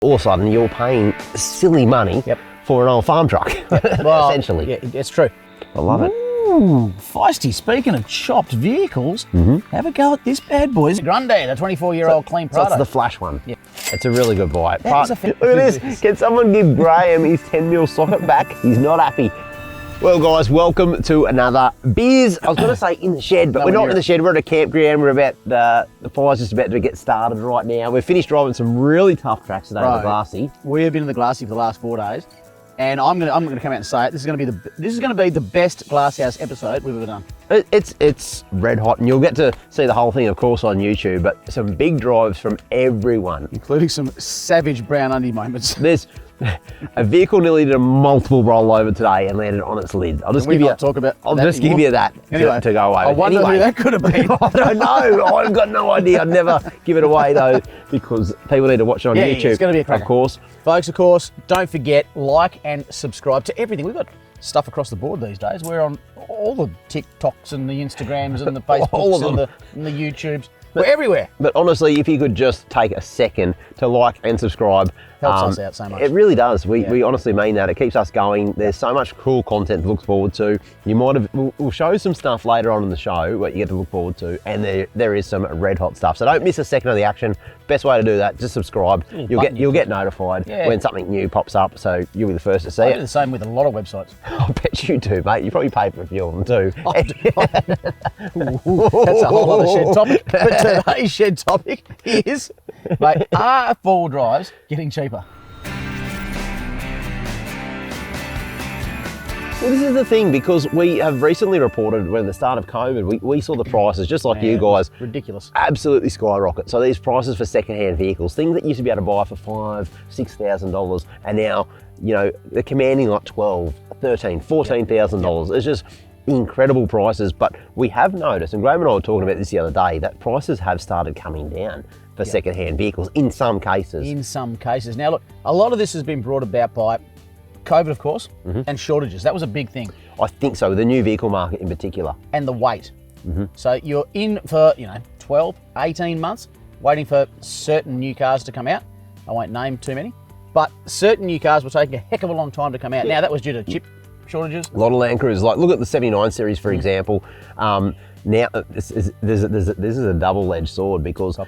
all of a sudden you're paying silly money for an old farm truck, well, essentially. Yeah, it's true. I love it. Ooh, feisty. Speaking of chopped vehicles, have a go at this bad boy. Grande, the 24-year-old clean So Prado. it's the flash one. Yeah. It's a really good buy. That is a Look at this. Can someone give Graham his 10mm socket back? He's not happy. Well, guys, welcome to another Biz. I was going to say in the shed, but we're not in the shed. We're at a campground. We're about, the fire's just about to get started right now. We've finished driving some really tough tracks today in the Glassy. We have been in the Glassy for the last 4 days, and I'm gonna come out and say it. This is gonna be the best Glasshouse episode we've ever done. It's red hot, and you'll get to see the whole thing, of course, on YouTube. But some big drives from everyone, including some savage brown undie moments. There's a vehicle nearly did a multiple rollover today and landed on its lid. I'll just give you that to go away. I wonder who that could have been. I don't know. I've got no idea. I'd never give it away though, because people need to watch it on YouTube. It's going to be a cracker. Of course. Folks, of course, don't forget, like and subscribe to everything. We've got stuff across the board these days. We're on all the TikToks and the Instagrams and the Facebooks and the YouTubes. We're everywhere. But honestly, if you could just take a second to like and subscribe. Helps us out so much. It really does. We honestly mean that. It keeps us going. There's so much cool content to look forward to. We'll show some stuff later on in the show what you get to look forward to, and there is some red hot stuff. So don't miss a second of the action. Best way to do that, just subscribe. You'll get notified when something new pops up, so you'll be the first to see it. I do the same with a lot of websites. I bet you do, mate. You probably pay for a few of them too. That's a whole other shed topic. But today's shed topic is, mate, are four-wheel drives getting cheaper? Well, this is the thing, because we have recently reported when the start of COVID, we saw the prices, just like you guys, ridiculous, absolutely skyrocket. So these prices for second-hand vehicles, things that you used to be able to buy for $5,000, $6,000, and now, you know, they're commanding like $12,000, $13,000, $14,000. It's just incredible prices. But we have noticed, and Graham and I were talking about this the other day, that prices have started coming down for second-hand vehicles in some cases. In some cases. Now, look, a lot of this has been brought about by COVID, of course, and shortages. That was a big thing. I think so, the new vehicle market in particular. And the wait. So you're in for, 12, 18 months waiting for certain new cars to come out. I won't name too many, but certain new cars were taking a heck of a long time to come out. Now that was due to chip shortages. A lot of Land Cruisers, like look at the 79 series, for example. Now this is a double-edged sword, because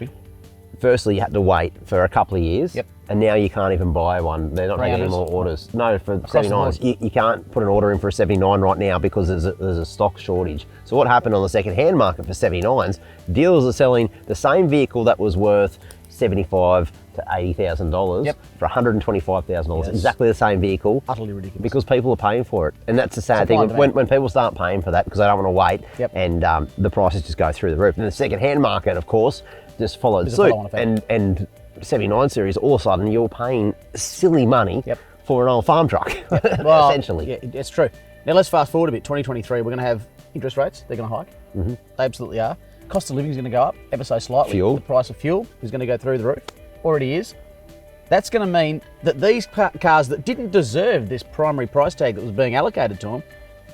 firstly you had to wait for a couple of years. And now you can't even buy one. They're not taking any more orders. No, for 79s, you can't put an order in for a 79 right now because there's a stock shortage. So what happened on the second-hand market for 79s, dealers are selling the same vehicle that was worth $75,000 to $80,000 for $125,000. Exactly the same vehicle. Utterly ridiculous. Because people are paying for it. And that's the sad thing. When people start paying for that because they don't want to wait, and the prices just go through the roof. And the second-hand market, of course, just followed suit. And 79 series, all of a sudden you're paying silly money for an old farm truck, well, essentially. Yeah, it's true. Now let's fast forward a bit. 2023, we're going to have interest rates. They're going to hike. They absolutely are. Cost of living is going to go up ever so slightly. Fuel. The price of fuel is going to go through the roof. Already is. That's going to mean that these cars that didn't deserve this primary price tag that was being allocated to them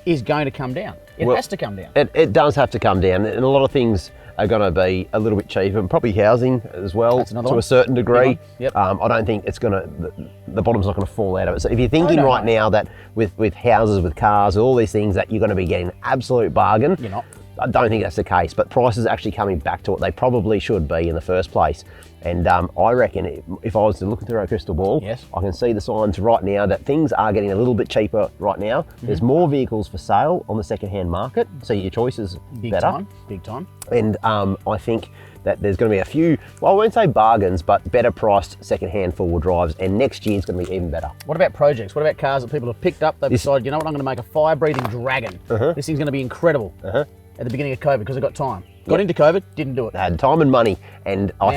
is going to come down. It has to come down. It does have to come down, and a lot of things are going to be a little bit cheaper, and probably housing as well to a certain degree. I don't think it's going to, the bottom's not going to fall out of it. So if you're thinking now that with houses, with cars, all these things that you're going to be getting an absolute bargain, you're not. I don't think that's the case, but prices are actually coming back to what they probably should be in the first place. And I reckon if I was to look through a crystal ball, I can see the signs right now that things are getting a little bit cheaper right now. There's more vehicles for sale on the second-hand market, so your choice is better. Big time. And I think that there's going to be a few, well, I won't say bargains, but better priced second-hand four-wheel drives, and next year's going to be even better. What about projects? What about cars that people have picked up? They've decided, you know what, I'm going to make a fire-breathing dragon. This thing's going to be incredible. At the beginning of COVID, because they got time. Got into COVID, didn't do it. They had time and money, and I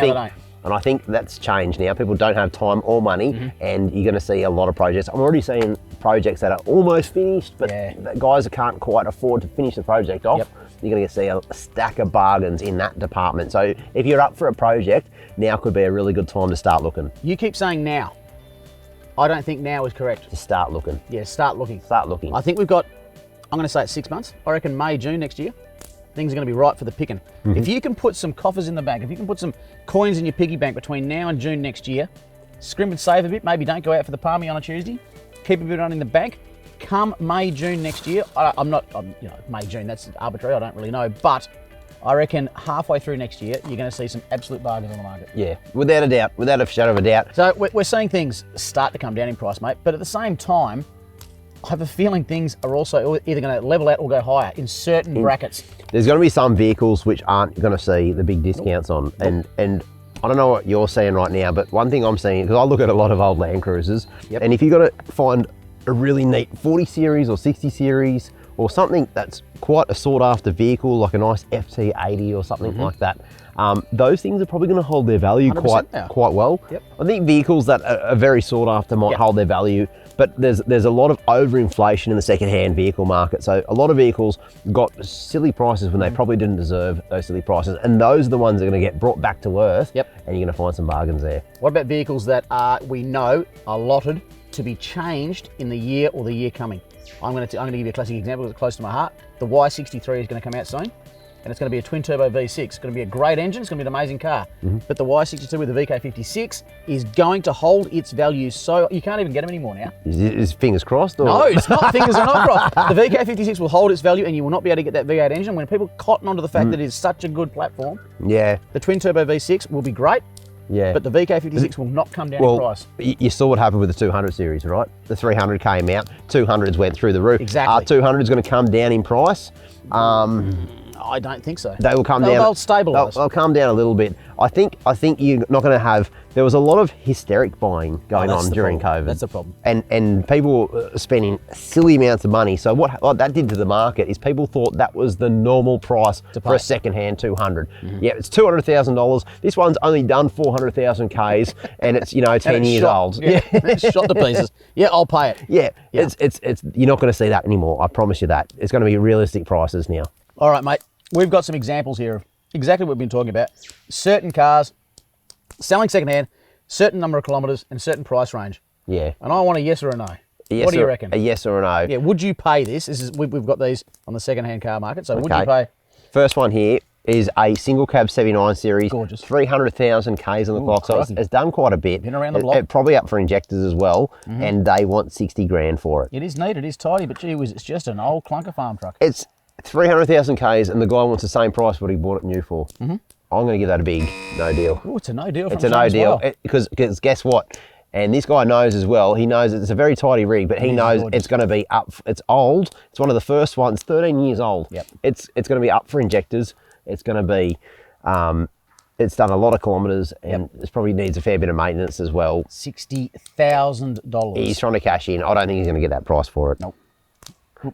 think that's changed now. People don't have time or money, and you're going to see a lot of projects. I'm already seeing projects that are almost finished, but guys can't quite afford to finish the project off. You're going to see a stack of bargains in that department. So if you're up for a project, now could be a really good time to start looking. You keep saying now. I don't think now is correct. To start looking. Yeah, start looking. Start looking. I think we've got, I'm going to say it's 6 months. I reckon May, June next year. Things are going to be right for the picking. If you can put some coffers in the bank, if you can put some coins in your piggy bank between now and June next year, scrimp and save a bit. Maybe don't go out for the palmy on a Tuesday. Keep a bit on in the bank. Come May, June next year, May, June, that's arbitrary, I don't really know, but I reckon halfway through next year, you're going to see some absolute bargains on the market. Yeah, without a doubt, without a shadow of a doubt. So we're seeing things start to come down in price, mate, but at the same time, I have a feeling things are also either going to level out or go higher in certain brackets. There's going to be some vehicles which aren't going to see the big discounts on, and I don't know what you're seeing right now, but one thing I'm seeing, because I look at a lot of old Land Cruisers, and if you've got to find a really neat 40 series or 60 series or something that's quite a sought after vehicle, like a nice FT80 or something like that, those things are probably going to hold their value quite well. I think vehicles that are very sought after might hold their value, but there's a lot of overinflation in the second-hand vehicle market. So a lot of vehicles got silly prices when they probably didn't deserve those silly prices, and those are the ones that are going to get brought back to earth, and you're going to find some bargains there. What about vehicles that we know are lotted to be changed in the year or the year coming? I'm going to give you a classic example that's close to my heart. The Y63 is going to come out soon, and it's going to be a twin-turbo V6. It's going to be a great engine. It's going to be an amazing car. But the Y62 with the VK56 is going to hold its value, so you can't even get them anymore now. Is fingers crossed? Or? No, it's not. Fingers are not crossed. The VK56 will hold its value, and you will not be able to get that V8 engine. When people cotton onto the fact that it is such a good platform, the twin-turbo V6 will be great. But the VK56 will not come down in price. You saw what happened with the 200 series, right? The 300 came out, 200s went through the roof. Exactly. Are 200s going to come down in price? I don't think so. They will come down. They'll stabilise. They'll come down a little bit. I think you're not going to have. There was a lot of hysteric buying going on during COVID. That's the problem. And people were spending silly amounts of money. So what that did to the market is people thought that was the normal price for a second-hand 200. Yeah, it's $200,000. This one's only done 400,000 Ks, and it's 10 years old. It's shot to pieces. Yeah, I'll pay it. Yeah. It's you're not going to see that anymore. I promise you that. It's going to be realistic prices now. All right, mate. We've got some examples here of exactly what we've been talking about. Certain cars selling secondhand, certain number of kilometres and certain price range. Yeah. And I want a yes or a no. What do you reckon? A yes or a no. Yeah, would you pay this? We've got these on the secondhand car market, so would you pay? First one here is a single cab 79 series. Gorgeous. 300,000 Ks on the clock, so it's done quite a bit. Been around the block. Probably up for injectors as well, and they want 60 grand for it. It is neat, it is tidy, but gee whiz, it's just an old clunker farm truck. It's 300,000 Ks, and the guy wants the same price what he bought it new for. I'm going to give that a big no deal. Oh, it's a no deal. It's a no deal because guess what? And this guy knows as well. He knows it's a very tidy rig, but he knows it's going to be up. It's old. It's one of the first ones. 13 years old. Yep. It's going to be up for injectors. It's going to be. It's done a lot of kilometres, and it probably needs a fair bit of maintenance as well. $60,000. He's trying to cash in. I don't think he's going to get that price for it. Nope.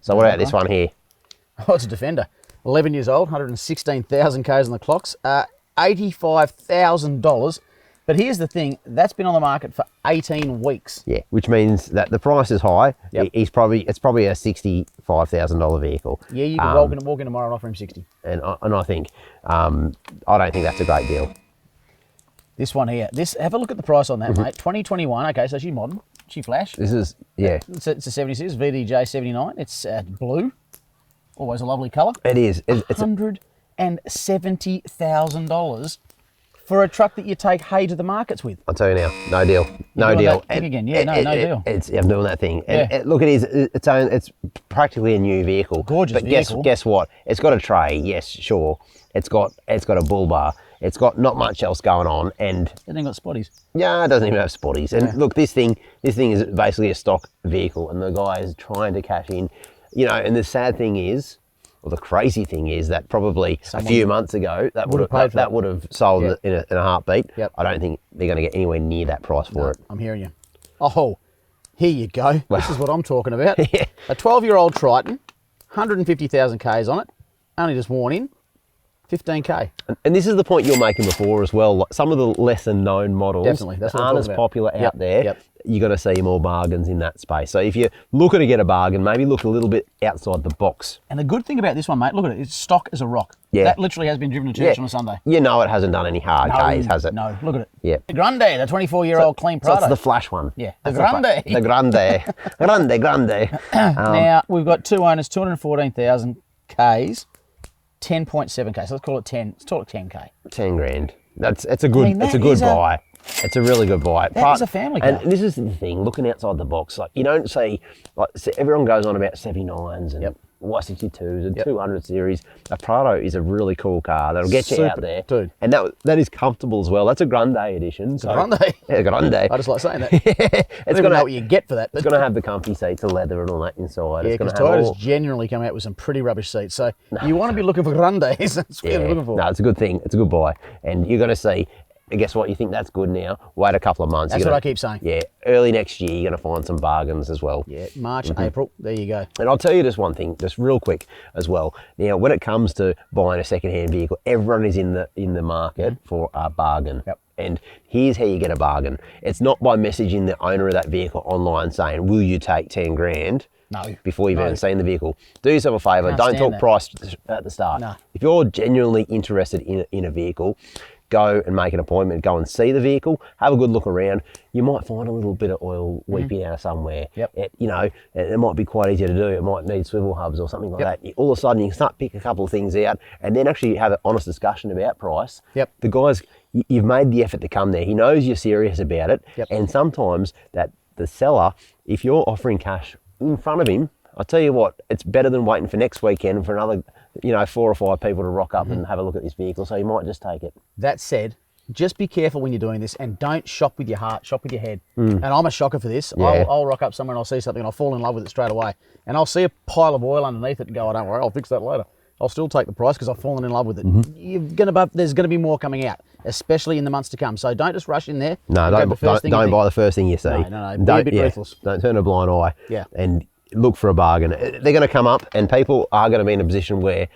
So what about this one here? Oh, it's a Defender. 11 years old, 116,000 Ks on the clocks, $85,000. But here's the thing, that's been on the market for 18 weeks. Yeah, which means that the price is high. It's probably a $65,000 vehicle. Yeah, you can walk in tomorrow and offer him 60. And I think, I don't think that's a great deal. This one here, have a look at the price on that, mate. 2021, okay, so she's modern, she flash. This is, yeah. It's a 76, VDJ 79, it's blue. Always a lovely colour. It is. It's $170,000 for a truck that you take hay to the markets with. I'll tell you now, no deal. No deal. Think again, yeah, no deal. I'm doing that thing. And look, it's practically a new vehicle. Gorgeous vehicle. But guess what? It's got a tray, yes, sure. It's got a bull bar. It's got not much else going on, and it hasn't got spotties. Yeah, it doesn't even have spotties. And look, this thing is basically a stock vehicle, and the guy is trying to cash in. And the sad thing is, or the crazy thing is, that probably a few months ago that would have sold in a heartbeat. I don't think they're going to get anywhere near that price for it. I'm hearing you. Oh, here you go. This is what I'm talking about. A 12-year-old Triton, 150,000 Ks on it, only just worn in. 15K. And this is the point you're making before as well. Like some of the lesser known models that aren't as popular out there. You're going to see more bargains in that space. So if you're looking to get a bargain, maybe look a little bit outside the box. And the good thing about this one, mate, look at it. It's stock as a rock. Yeah. That literally has been driven to church on a Sunday. You know it hasn't done any hard Ks, has it? No, look at it. Yeah. The Grande, the 24-year-old clean Prado. That's the flash one. Yeah. The Grande. The Grande. Grande. Now, we've got two owners, 214,000 Ks. 10.7K, so let's call it 10. Let's call it 10K. 10 grand. It's a good buy. It's a really good buy. That is a family car. And this is the thing, looking outside the box, like you don't see, like everyone goes on about 79s and Y62s and 200 series. A Prado is a really cool car that'll get you out there. Dude. And that is comfortable as well. That's a Grande edition. So, Grande? Yeah, Grande. I just like saying that. It's going to know what you get for that. It's going to have the comfy seats, the leather and all that inside. Yeah, because Toyota's generally come out with some pretty rubbish seats. So you want to be looking for Grandes. That's what you're looking for. No, it's a good thing. It's a good buy. And you're going to see, and guess what? You think that's good now? Wait a couple of months. That's what I keep saying. Yeah, early next year, you're going to find some bargains as well. Yeah, March, April, there you go. And I'll tell you just one thing, just real quick as well. Now, when it comes to buying a second-hand vehicle, everyone is in the market for a bargain. Yep. And here's how you get a bargain. It's not by messaging the owner of that vehicle online saying, will you take 10 grand? No. Before you've even seen the vehicle. Do yourself a favour, don't talk price at the start. No. If you're genuinely interested in a vehicle, go and make an appointment, go and see the vehicle, have a good look around. You might find a little bit of oil weeping out somewhere. Yep. It might be quite easy to do. It might need swivel hubs or something like that. All of a sudden, you can start pick a couple of things out and then actually have an honest discussion about price. Yep. The guy's, you've made the effort to come there. He knows you're serious about it. Yep. And sometimes that the seller, if you're offering cash in front of him, I'll tell you what, it's better than waiting for next weekend for another 4 or 5 people to rock up and have a look at this vehicle, so you might just take it. That said, just be careful when you're doing this and don't shop with your heart, shop with your head. And I'm a shocker for this. Yeah. I'll rock up somewhere and I'll see something and I'll fall in love with it straight away. And I'll see a pile of oil underneath it and go, oh, don't worry, I'll fix that later. I'll still take the price because I've fallen in love with it. There's going to be more coming out, especially in the months to come. So don't just rush in there. No, don't buy the first thing you see. No. Be a bit ruthless. Don't turn a blind eye. Yeah. And look for a bargain. They're going to come up and people are going to be in a position where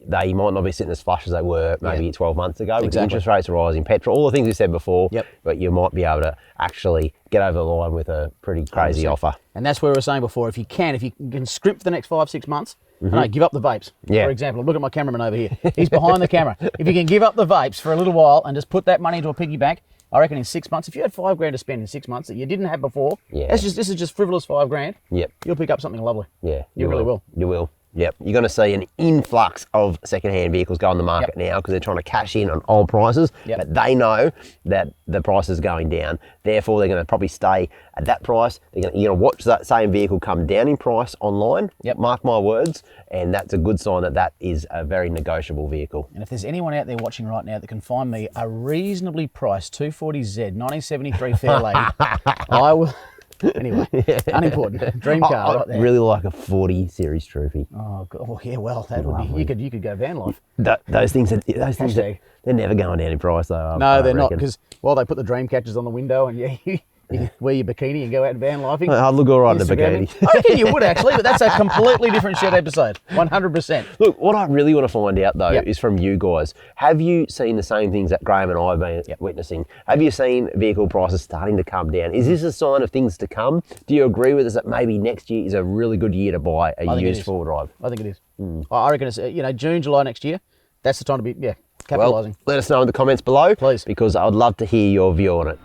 they might not be sitting as flush as they were maybe 12 months ago. With interest rates rising, petrol, all the things we said before. Yep. But you might be able to actually get over the line with a pretty crazy 100%. Offer. And that's where we were saying before, if you can scrimp for the next 5-6 months, no, give up the vapes. Yeah. For example, look at my cameraman over here. He's behind the camera. If you can give up the vapes for a little while and just put that money into a piggy bank, I reckon in 6 months, if you had $5 grand to spend in 6 months that you didn't have before, this is just frivolous $5 grand. Yep. You'll pick up something lovely. Yeah. You really will. You will. Yep. You're going to see an influx of second-hand vehicles go on the market now because they're trying to cash in on old prices, but they know that the price is going down. Therefore, they're going to probably stay at that price. You're going to watch that same vehicle come down in price online. Yep. Mark my words. And that's a good sign that is a very negotiable vehicle. And if there's anyone out there watching right now that can find me a reasonably priced 240Z 1973 Fairlady, I will... Anyway, unimportant. Dream car right there. I really like a 40 series trophy. Oh, God. Oh, yeah, well, that would be... You could go van life. Those things, they're never going down in price, though. No, they're not, because, they put the dream catchers on the window and, you wear your bikini and go out and van lifing. I'd look all right in a bikini. I reckon you would, actually, but that's a completely different shit episode. 100%. Look, what I really want to find out, though, is from you guys. Have you seen the same things that Graham and I have been witnessing? Have you seen vehicle prices starting to come down? Is this a sign of things to come? Do you agree with us that maybe next year is a really good year to buy a used four-wheel drive? I think it is. I reckon it's, June, July next year, that's the time to be, capitalising. Well, let us know in the comments below. Please. Because I'd love to hear your view on it.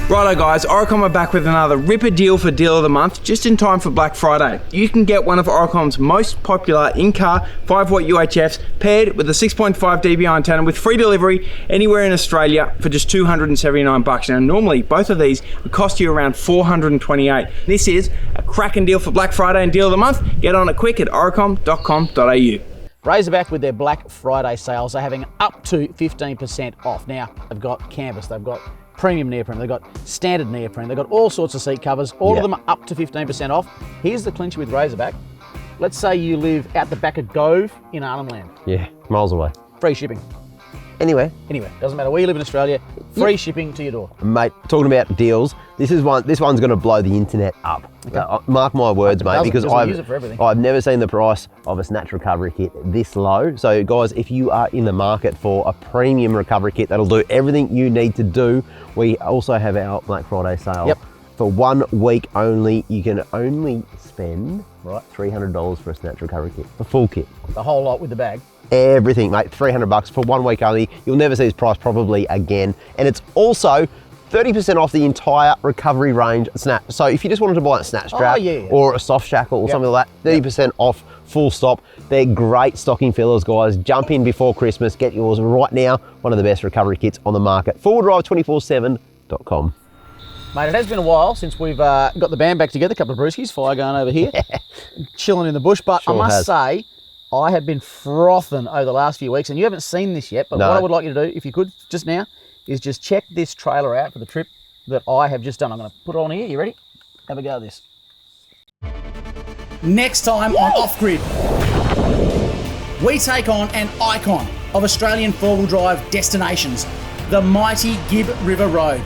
Righto guys, Oricom are back with another ripper deal for Deal of the Month, just in time for Black Friday. You can get one of Oricom's most popular in-car 5-watt UHFs paired with a 6.5 dBi antenna with free delivery anywhere in Australia for just $279. Now normally both of these would cost you around $428. This is a cracking deal for Black Friday and Deal of the Month. Get on it quick at oricom.com.au. Razorback with their Black Friday sales are having up to 15% off. Now, they've got canvas, they've got premium neoprene, they've got standard neoprene, they've got all sorts of seat covers. All of them are up to 15% off. Here's the clincher with Razorback. Let's say you live out the back of Gove in Arnhem Land. Yeah, miles away. Free shipping. Anyway, doesn't matter where you live in Australia, free shipping to your door. Mate, talking about deals, this one's going to blow the internet up. Okay. Mark my words, mate, because I've never seen the price of a snatch recovery kit this low. So guys, if you are in the market for a premium recovery kit that'll do everything you need to do, we also have our Black Friday sale. Yep. For 1 week only, you can only spend $300 for a snatch recovery kit, a full kit. The whole lot with the bag. Everything, mate, $300 for 1 week only. You'll never see this price probably again. And it's also 30% off the entire recovery range snap. So if you just wanted to buy a snatch strap or a soft shackle or something like that, 30% off full stop. They're great stocking fillers, guys. Jump in before Christmas, get yours right now. One of the best recovery kits on the market. fourwheeldrive247.com. Mate, it has been a while since we've got the band back together. A couple of brewskis, fire going over here, chilling in the bush. But Sure I must has. say, I have been frothing over the last few weeks, and you haven't seen this yet. But No. what I would like you to do, if you could, just now, is just check this trailer out for the trip that I have just done. I'm going to put it on here. You ready? Have a go at this. Next time on Off Grid, we take on an icon of Australian four-wheel drive destinations, the mighty Gibb River Road.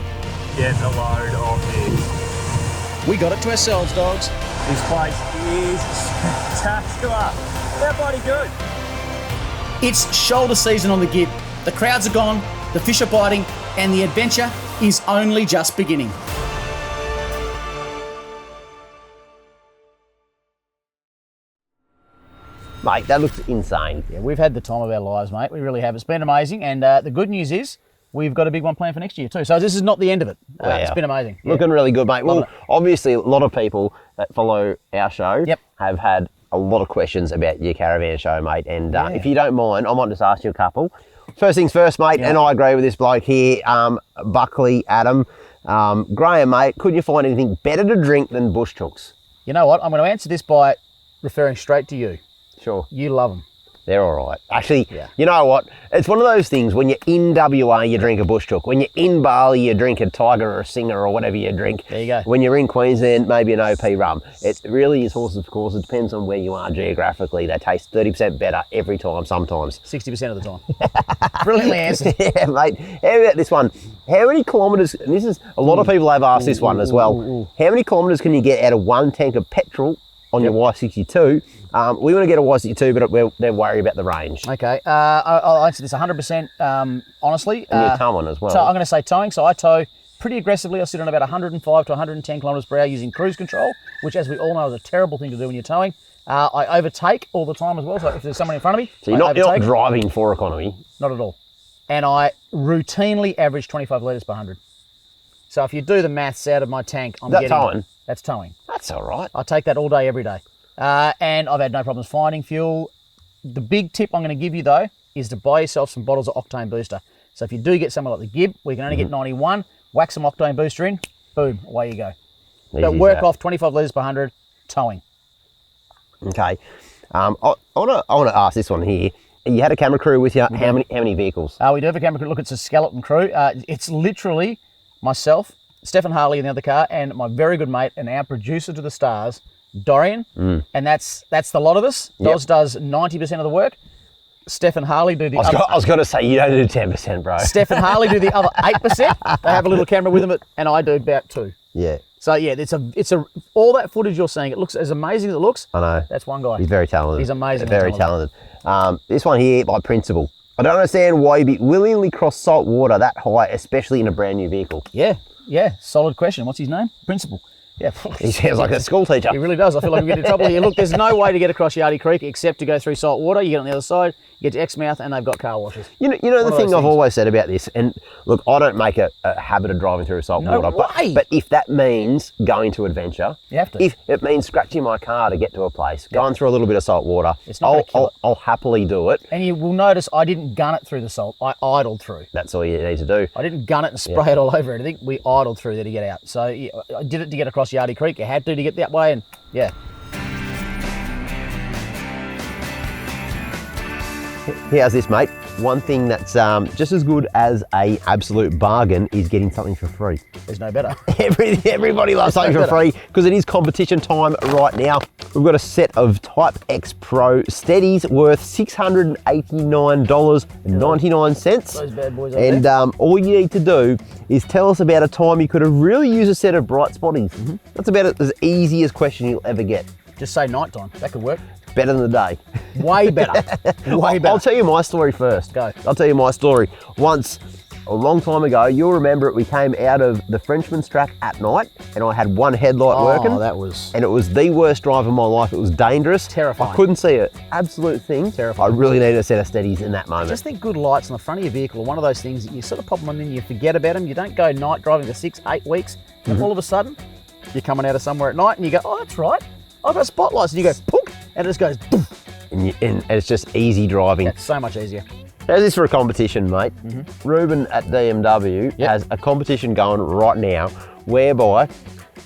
Get a load of this. We got it to ourselves, dogs. This place is spectacular. They're bloody good. It's shoulder season on the Gibb. The crowds are gone, the fish are biting, and the adventure is only just beginning. Mate, that looks insane. Yeah, we've had the time of our lives, mate. We really have. It's been amazing, and the good news is we've got a big one planned for next year too. So this is not the end of it. It's been amazing. Yeah. Looking really good, mate. Loving Well, obviously, a lot of people that follow our show Yep. have had a lot of questions about your caravan show, mate. And if you don't mind, I might just ask you a couple. First things first, mate, and I agree with this bloke here, Buckley, Adam. Graham, mate, could you find anything better to drink than bush chooks? You know what? I'm going to answer this by referring straight to you. Sure. You love them. They're all right. Actually, Yeah. you know what? It's one of those things, when you're in WA, you drink a bush chook. When you're in Bali, you drink a Tiger or a Singer or whatever you drink. There you go. When you're in Queensland, maybe an OP rum. It really is horses, of course. It depends on where you are geographically. They taste 30% better every time, sometimes. 60% of the time. Brilliantly answered. Yeah, mate. How about this one? How many kilometres, and this is, a lot of people have asked this one as well. How many kilometres can you get out of one tank of petrol on your Y62? We want to get a Y62, but they're worried about the range. Okay, I'll answer this 100% honestly. And you're towing as well. So I'm going to say towing. So I tow pretty aggressively. I sit on about 105 to 110 kilometres per hour using cruise control, which, as we all know, is a terrible thing to do when you're towing. I overtake all the time as well. So if there's someone in front of me, So you're not driving for economy. Not at all. And I routinely average 25 litres per 100. So if you do the maths out of my tank, I'm That's getting... towing? That's towing. That's all right. I take that all day, every day. And I've had no problems finding fuel. The big tip I'm going to give you, though, is to buy yourself some bottles of Octane Booster. So if you do get somewhere like the Gibb, we can only get 91, whack some Octane Booster in, boom, away you go. But Easy work as off 25 litres per 100, towing. that. Okay. I want to ask this one here. You had a camera crew with you. How many vehicles? We do have a camera crew. Look, it's a skeleton crew. It's literally myself, Stefan Harley in the other car, and my very good mate and our producer to the stars, Dorian. And that's the lot of us. Yep. Doz does 90% of the work. Stefan Harley do the other. I was going to say, you don't do 10%, bro. Stefan Harley do the other 8%. They have a little camera with them, and I do about 2. Yeah. So yeah, it's a all that footage you're seeing. It looks as amazing as it looks. I know. That's one guy. He's very talented. He's amazing. Very talented. This one here by Principle. I don't understand why you'd be willingly cross salt water that high, especially in a brand new vehicle. Yeah. Solid question. What's his name? Principal. Yeah. He sounds like a school teacher. He really does. I feel like we get in trouble here. Look, there's no way to get across Yardie Creek except to go through salt water. You get on the other side, you get to Exmouth, and they've got car washes. You know the thing I've always said about this, and look, I don't make a habit of driving through salt water, but if that means going to adventure, You have to. If it means scratching my car to get to a place, going through a little bit of salt water, It's not gonna kill it. I'll happily do it. And you will notice I didn't gun it through the salt. I idled through. That's all you need to do. I didn't gun it and spray it all over anything. We idled through there to get out. So yeah, I did it to get across Yardie Creek. You had to get that way, and yeah. How's this, mate? One thing that's just as good as a absolute bargain is getting something for free. There's no better. Everybody loves something for free because it is competition time right now. We've got a set of Type X Pro steadies worth $689.99. Those bad boys over And there. all you need to do is tell us about a time you could have really used a set of bright spotties. That's about as easy as question you'll ever get. Just say nighttime. That could work. Better than the day. Way better. Way better. I'll tell you my story first. Go. I'll tell you my story. Once, a long time ago, you'll remember it, we came out of the Frenchman's track at night and I had one headlight working. that was... And it was the worst drive of my life. It was dangerous. Terrifying. I couldn't see an absolute thing. Terrifying. I really needed a set of steadies in that I moment. just think good lights on the front of your vehicle are one of those things that you sort of pop them on and you forget about them. You don't go night driving for 6-8 weeks and all of a sudden you're coming out of somewhere at night and you go, oh, that's right. I've got spotlights. And you go, poof, and it just goes, poof. and it's just easy driving. It's so much easier. How's this for a competition, mate? Ruben at DMW has a competition going right now whereby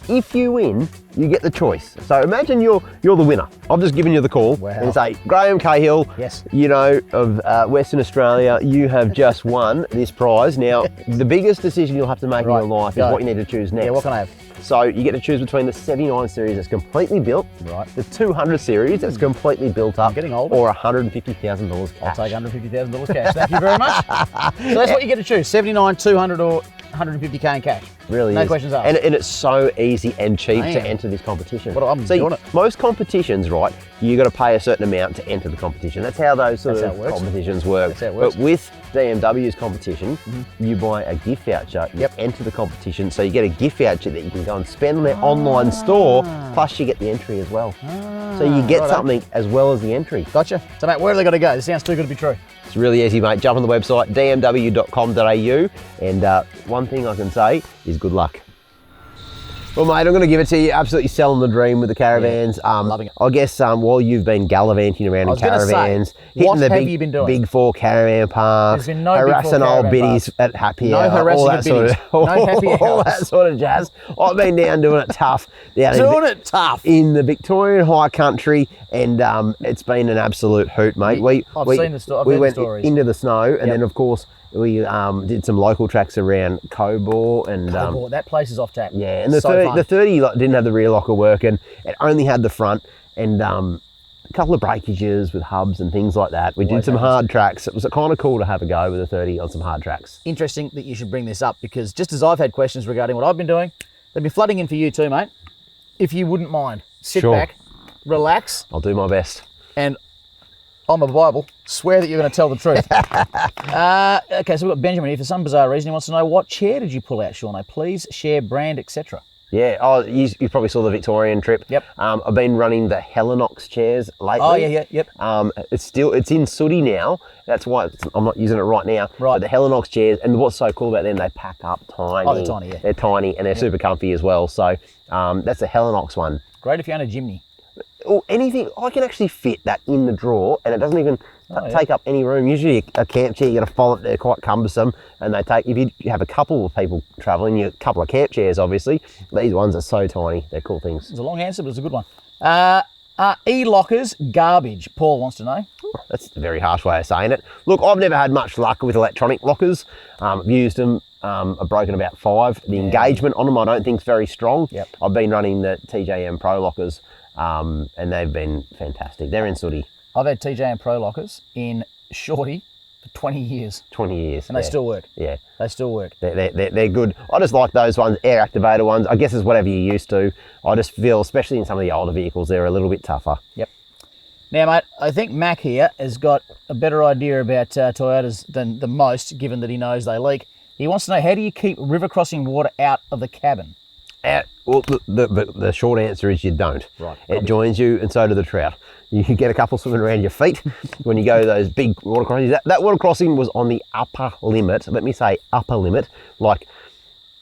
if you win, you get the choice. So imagine you're the winner. I've just given you the call and say, Graham Cahill, Yes. you know, of Western Australia, you have just won this prize. Now, the biggest decision you'll have to make in your life is what you need to choose next. Yeah, what can I have? So you get to choose between the 79 series that's completely built, the 200 series that's completely built up, getting older. or $150,000 cash. I'll take $150,000 cash. Thank you very much. So that's what you get to choose: 79, 200, or 150k in cash. Really no is. questions asked. And it's so easy and cheap to Damn. enter this competition. What, I'm See, doing it. most competitions, right, you got to pay a certain amount to enter the competition. That's how those sort That's of how it works. competitions work. That's how it works. But with DMW's competition, you buy a gift voucher, you Yep. enter the competition, so you get a gift voucher that you can go and spend on their online store, plus you get the entry as well. So you get righto. something as well as the entry. Gotcha. So, mate, where have they got to go? This sounds too good to be true. It's really easy, mate. Jump on the website, dmw.com.au, and one thing I can say is good luck. Well, mate, I'm going to give it to you. Absolutely selling the dream with the caravans. loving it. I guess while you've been gallivanting around in was gonna say, caravans, what hitting the have you been doing? big four caravan parks, There's been no big four harassing old caravan biddies parks. at happy No hour, harassing all of that sort of, biddies. No happy all hours. that sort of jazz. I've been down doing it tough. Doing it tough. in the Victorian high country, and it's been an absolute hoot, mate. I've seen the sto- I've we heard the went stories. into the snow, and then of course we did some local tracks around Cobor and Oh, that place is off tap. yeah, and the So 30, fun. the 30 didn't have the rear locker working. It only had the front, and a couple of breakages with hubs and things like that. We did some hard tracks. It was kind of cool to have a go with the 30 on some hard tracks. Interesting that you should bring this up, because just as I've had questions regarding what I've been doing, they've been flooding in for you too, mate. If you wouldn't mind, sit Sure. back, relax, I'll do my best. and I'm a Bible, swear that you're going to tell the truth. Okay, so we've got Benjamin here. For some bizarre reason, he wants to know, what chair did you pull out, Shauno? Please share brand, etc. Yeah, oh, you probably saw the Victorian trip. Yep. I've been running the Helinox chairs lately. Oh, yeah, yep. It's in Sooty now. That's why I'm not using it right now. Right. But the Helinox chairs, and what's so cool about them, they pack up tiny. Oh, they're tiny, yeah. They're tiny, and they're super comfy as well. So that's the Helinox one. Great if you own a Jimny. Or anything, I can actually fit that in the drawer, and it doesn't even take up any room. Usually a camp chair, you got to fold it, they're quite cumbersome, and they take, if you have a couple of people traveling, a couple of camp chairs obviously, these ones are so tiny, they're cool things. It's a long answer, but it's a good one. E-lockers, garbage, Paul wants to know. That's a very harsh way of saying it. Look, I've never had much luck with electronic lockers. I've used them, I've broken about 5. The engagement on them I don't think is very strong. Yep. I've been running the TJM Pro lockers, and they've been fantastic. They're in Sooty. I've had TJM Pro lockers in Shorty for 20 years, 20 years. and they still work. Yeah. They still work. They're good. I just like those ones, air activator ones. I guess it's whatever you're used to. I just feel, especially in some of the older vehicles, they're a little bit tougher. Yep. Now, mate, I think Mac here has got a better idea about Toyotas than the most, given that he knows they leak. He wants to know, how do you keep river crossing water out of the cabin? Well, the short answer is you don't. Right. It joins you, and so do the trout. You can get a couple swimming around your feet when you go those big water crossings. That water crossing was on the upper limit. Let me say upper limit, like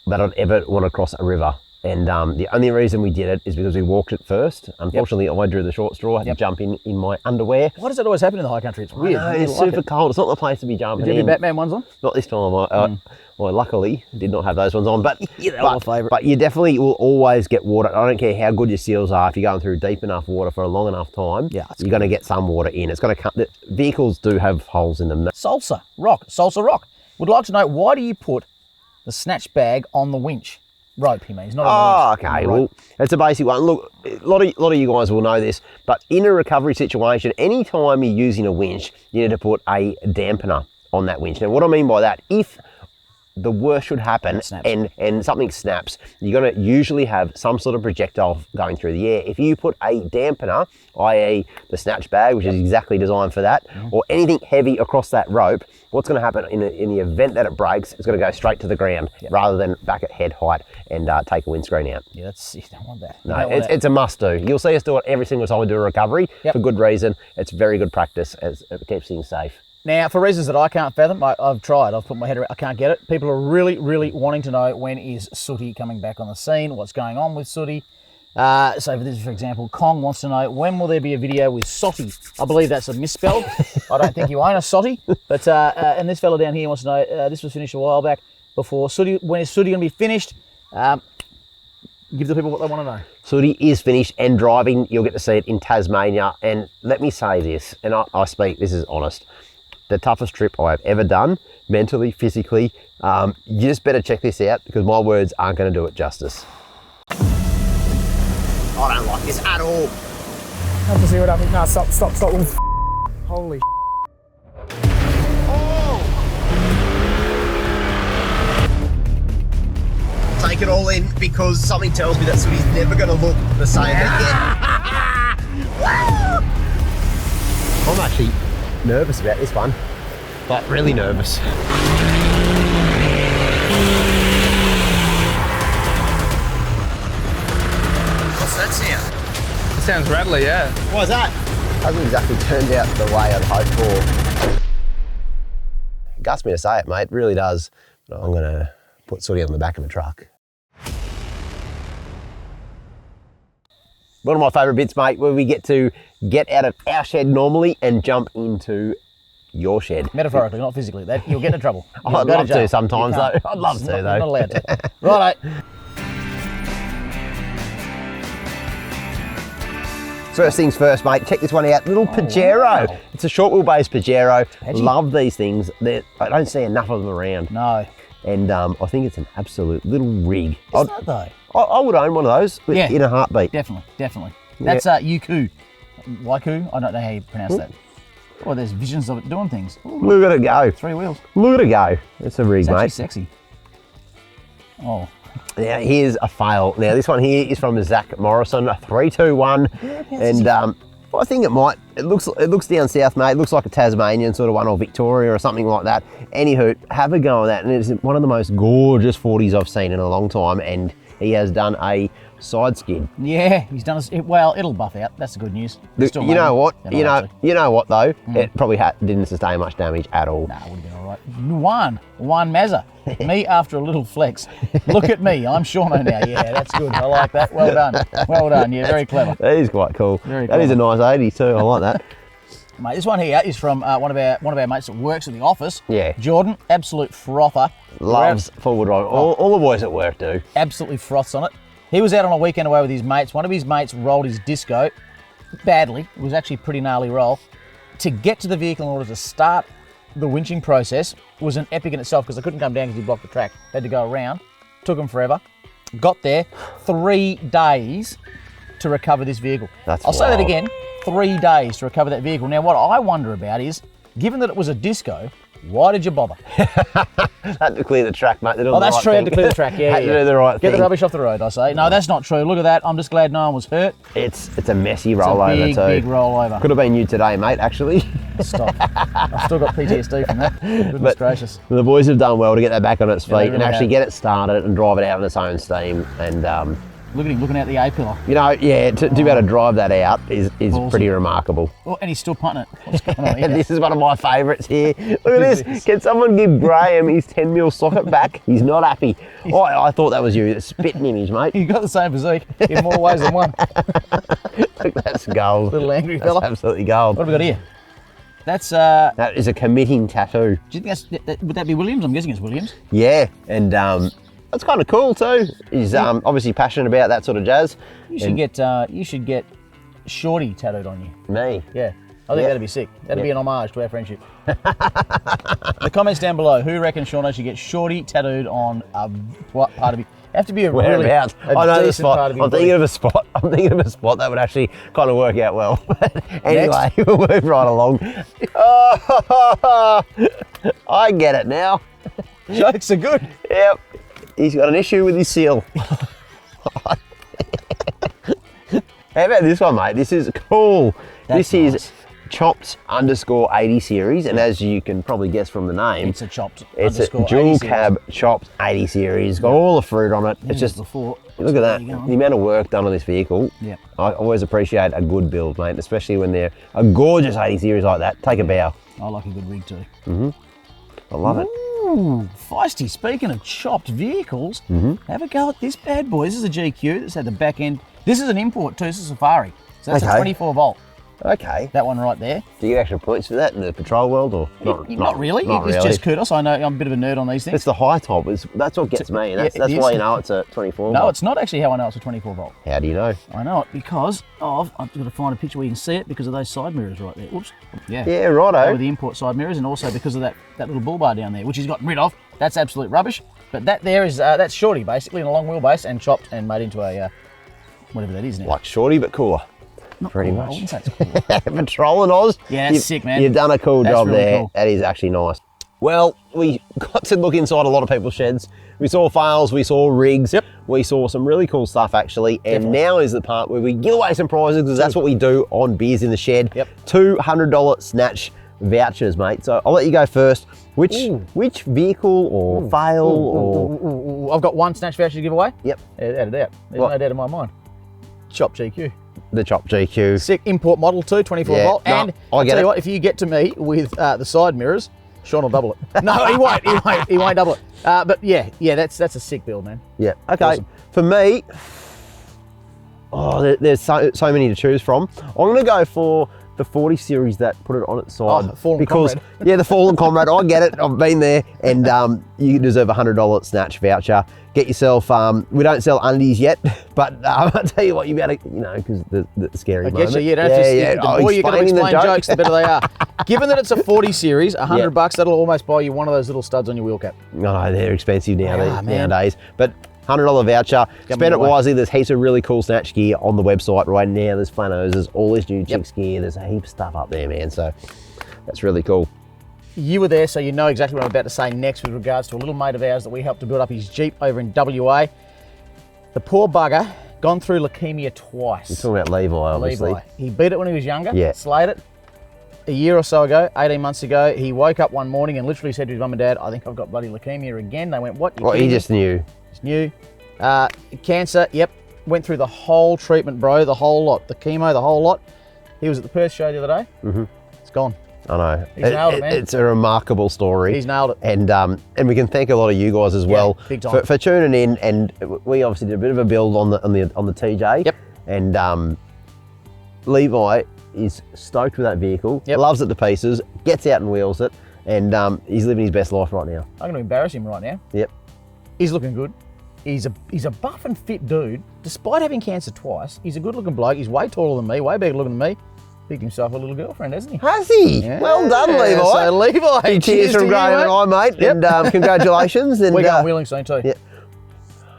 that I'd ever want to cross a river. And the only reason we did it is because we walked it first. Unfortunately, I drew the short straw. I had to jump in my underwear. Why does that always happen in the high country? It's weird. I know, it's super cold. It's not the place to be jumping Did you have in. your Batman ones on? Not this time. Well, luckily, did not have those ones on. But Yeah, they were my favourite. But you definitely will always get water. I don't care how good your seals are. If you're going through deep enough water for a long enough time, Yeah, that's you're going to get some water in. It's going to come. The vehicles do have holes in them. Salsa Rock. Would like to know, why do you put the snatch bag on the winch? Rope, he means, not on the winch. Okay. Well, it's a basic one. Look, a lot of you guys will know this, but in a recovery situation, anytime you're using a winch, you need to put a dampener on that winch. Now, what I mean by that, if the worst should happen and something snaps, you're going to usually have some sort of projectile going through the air. If you put a dampener, i.e. the snatch bag, which is exactly designed for that, or anything heavy across that rope, what's going to happen in the event that it breaks, it's going to go straight to the ground rather than back at head height and take a windscreen out. Yeah, you don't want that. No, it's a must do. You'll see us do it every single time we do a recovery for good reason. It's very good practice as it keeps things safe. Now, for reasons that I can't fathom, I've tried. I've put my head around. I can't get it. People are really, really wanting to know, when is Sooty coming back on the scene? What's going on with Sooty? So for this, for example, Kong wants to know, when will there be a video with Sooty? I believe that's a misspell. I don't think you own a Sooty. But, and this fella down here wants to know, this was finished a while back before Sooty. When is Sooty going to be finished? Give the people what they want to know. Sooty is finished and driving. You'll get to see it in Tasmania. And let me say this, and I speak, this is honest, the toughest trip I've ever done, mentally, physically. You just better check this out because my words aren't going to do it justice. I don't like this at all. Have to see what happens. No, stop. Holy Take it all in because something tells me that Sooty's never going to look the same again. I'm actually nervous about this one, like really nervous. What's that sound? It sounds rattly, yeah. Why's that? Hasn't exactly turned out the way I'd hoped for. It guts me to say it, mate. It really does. But I'm going to put Sooty on the back of a truck. One of my favourite bits, mate, where we get to get out of our shed normally and jump into your shed. Metaphorically, not physically. That you'll get into trouble. I'd love to sometimes, though. I'd love to, though. Not allowed to. Righto. First things first, mate. Check this one out. Little Pajero. Wow. It's a short wheelbase Pajero. Love these things. I don't see enough of them around. No. And I think it's an absolute little rig. Is that though? I would own one of those in a heartbeat. Definitely. That's Yuku. Waiku? I don't know how you pronounce that. Oh, there's visions of it doing things. Ooh, look at it go. 3 wheels. Look at it go. It's a rig, mate. It's actually sexy. Oh. Now, here's a fail. Now, this one here is from Zach Morrison, a 321. And I think it looks down south, mate. It looks like a Tasmanian sort of one, or Victoria or something like that. Anywho, have a go at that. And it's one of the most gorgeous 40s I've seen in a long time. And he has done a side skid. Yeah, he's done well, it'll buff out. That's the good news. You know what? You know what though? It probably didn't sustain much damage at all. Nah, it would have been all right. One Mazza. Me after a little flex. Look at me, I'm Shauno now. Yeah, that's good. I like that. Well done. Well done. Yeah, very clever. That is quite cool. Very that is a nice 80 too. I like that. Mate, this one here is from one of our mates that works at the office. Yeah. Jordan, absolute frother. Loves forward ride. All the boys at work do. Absolutely froths on it. He was out on a weekend away with his mates. One of his mates rolled his disco badly. It was actually a pretty gnarly roll. To get to the vehicle in order to start the winching process was an epic in itself because I couldn't come down because he blocked the track. Had to go around. Took him forever. Got there. 3 days to recover this vehicle. I'll say that again. 3 days to recover that vehicle. Now, what I wonder about is, given that it was a disco, why did you bother? Had to clear the track, mate. Oh, that's true. Had to clear the track. Yeah, had to do the right thing. Get the rubbish off the road, I say. No, that's not true. Look at that. I'm just glad no one was hurt. It's a messy rollover too. Big rollover. Could have been you today, mate. Actually. Stop. I've still got PTSD from that. Goodness gracious. The boys have done well to get that back on its feet really and actually get it started and drive it out on its own steam. And look at him looking out the A-pillar. You know, yeah, to be able to drive that out is pretty remarkable. Oh, and he's still punting it. What's going on here? This is one of my favourites here. Look at this. Can someone give Graham his 10mm socket back? He's not happy. I thought that was you. The spitting image, mate. You've got the same physique in more ways than one. Look, that's gold. Little angry fella. That's absolutely gold. What have we got here? That's that is a committing tattoo. Do you think would that be Williams? I'm guessing it's Williams. Yeah, and that's kind of cool too. He's obviously passionate about that sort of jazz. You should get Shorty tattooed on you. Me? Yeah. I think that'd be sick. That'd be an homage to our friendship. The comments down below, who reckons Shauno should get Shorty tattooed on what part of it? Have to be a whereabouts. Really I know the decent spot. part of I'm thinking of a spot. I'm thinking of a spot that would actually kind of work out well. Anyway, we'll move right along. Oh, I get it now. Jokes are good. Yep. He's got an issue with his seal. How about this one, mate? This is cool. This is chopped _80 series, and as you can probably guess from the name, it's a chopped. It's a dual cab chopped 80 series. Got all the fruit on it. It's just look at that. The amount of work done on this vehicle. Yeah. I always appreciate a good build, mate, especially when they're a gorgeous 80 series like that. Take a bow. I like a good rig too. I love it. Ooh, feisty. Speaking of chopped vehicles, have a go at this bad boy. This is a GQ. This had the back end. This is an import too. This is a Safari. So that's a 24 volt. Okay. That one right there. Do you get extra points for that in the patrol world, or Not really. It's just kudos. I know I'm a bit of a nerd on these things. It's the high top. That's what gets me. That's why you know it's a 24 No, volt. it's not actually how I know it's a 24 volt. How do you know? I know it because of, I've got to find a picture where you can see it because of those side mirrors right there. Whoops. Yeah. Yeah, righto. With the import side mirrors, and also because of that little bull bar down there, which he's gotten rid of. That's absolute rubbish. But that there is, that's Shorty basically in a long wheelbase and chopped and made into a, whatever that is now. Like Shorty, but cooler. Not pretty cool. much. I wouldn't say it's cool. Patrolling Oz. Yeah, that's sick, man. You've done a cool job really there. cool. That is actually nice. Well, we got to look inside a lot of people's sheds. We saw fails, we saw rigs, we saw some really cool stuff actually. And now is the part where we give away some prizes because that's what we do on Beers in the Shed. $200 snatch vouchers, mate. So I'll let you go first. Which vehicle or fail or... I've got one snatch voucher to give away. Yep. Without a doubt. There's no doubt in my mind. Chop GQ. The Chop GQ. Sick import model too, 24 volt. No, And I I'll get tell it. you what, if you get to me with the side mirrors, Sean will double it. No, he won't. He won't double it. But yeah, that's a sick build, man. Yeah. Okay. Awesome. For me, there's so many to choose from. I'm going to go for the 40 series that put it on its side. The Fallen because Comrade. Yeah, the Fallen Comrade. I get it. I've been there, and you deserve a $100 snatch voucher. Get yourself. We don't sell undies yet, but I'll tell you what, you better, because the scary moment. You don't have to, the more you're going to explain jokes, the better they are. Given that it's a 40 series, $100, that'll almost buy you one of those little studs on your wheel cap. No, they're expensive man. nowadays. But $100 voucher, spend it wisely. There's heaps of really cool snatch gear on the website right now. There's flanos, there's all this new chicks gear. There's a heap of stuff up there, man. So that's really cool. You were there, so you know exactly what I'm about to say next with regards to a little mate of ours that we helped to build up his Jeep over in WA. The poor bugger, gone through leukemia twice. You're talking about Levi, obviously. Levi. He beat it when he was younger, Yeah. slayed it. A year or so ago, 18 months ago, he woke up one morning and literally said to his mum and dad, I think I've got bloody leukemia again. They went, what? Well, he just knew. Just knew. Cancer, went through the whole treatment, bro, the whole lot. The chemo, the whole lot. He was at the Perth show the other day. It's gone. I know. He's nailed it, man. It's a remarkable story. He's nailed it. And we can thank a lot of you guys as well big time. for tuning in. And we obviously did a bit of a build on the TJ. Yep. And Levi is stoked with that vehicle. Yep. Loves it to pieces. Gets out and wheels it. And he's living his best life right now. I'm going to embarrass him right now. Yep. He's looking good. He's a buff and fit dude. Despite having cancer twice, he's a good looking bloke. He's way taller than me, way bigger looking than me. Picked himself a little girlfriend, hasn't he? Has he? Yeah. Well done, Levi. So Levi, Cheers from to Graham and I, mate. Yep. And congratulations. And We're going wheeling soon too. Yeah.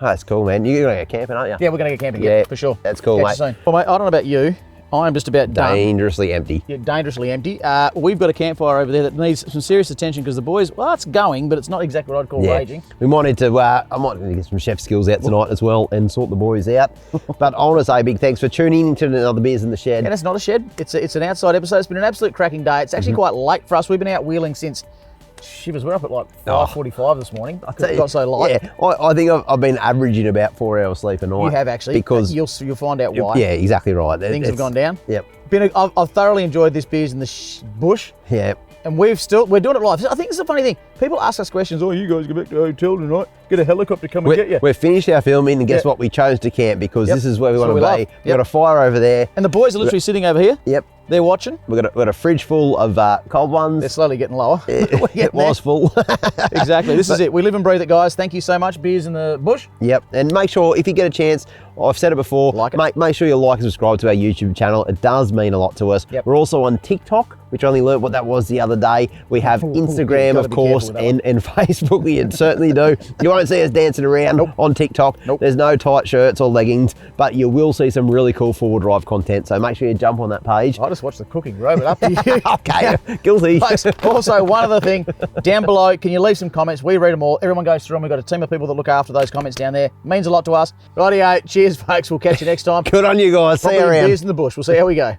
That's cool, man. You're going to go camping, aren't you? Yeah, we're going to go camping, Yeah, for sure. That's cool, Catch mate. you soon. Well, mate, I don't know about you. I'm just about done. Dangerously empty. Yeah, dangerously empty. We've got a campfire over there that needs some serious attention because the boys, well, it's going, but it's not exactly what I'd call raging. We wanted to, I might get some chef skills out tonight as well and sort the boys out. But I want to say big thanks for tuning into another Beers in the Shed. And it's not a shed. It's an outside episode. It's been an absolute cracking day. It's actually quite late for us. We've been out wheeling since, shivers, we're up at like 5:45 this morning. It got so light. Yeah, I think I've been averaging about 4 hours sleep a night. You have actually. Because you'll find out why. Yeah, exactly right. Things have gone down. Yep. I've thoroughly enjoyed this Beers in the Bush. Yeah. And we're doing it live. I think it's a funny thing. People ask us questions, oh, you guys go back to the hotel tonight, get a helicopter come and get you. We've finished our filming and guess what? We chose to camp because this is where we want to be. We've got a fire over there. And the boys are literally sitting over here. Yep. They're watching. We've got a fridge full of cold ones. They're slowly getting lower. It was full. Exactly. This is it. We live and breathe it, guys. Thank you so much. Beers in the Bush. Yep. And make sure, if you get a chance, I've said it before, make sure you like and subscribe to our YouTube channel. It does mean a lot to us. Yep. We're also on TikTok, which I only learned what that was the other day. We have Instagram, of course, and Facebook. We certainly do. You won't see us dancing around on TikTok. There's no tight shirts or leggings, but you will see some really cool forward drive content. So make sure you jump on that page. I just watched the cooking, bro, but up to you. Okay, guilty. Also, one other thing, down below, can you leave some comments? We read them all. Everyone goes through them. We've got a team of people that look after those comments down there. Means a lot to us. Rightio, cheers, folks. We'll catch you next time. Good on you guys. See you around. Beers in the Bush. We'll see how we go.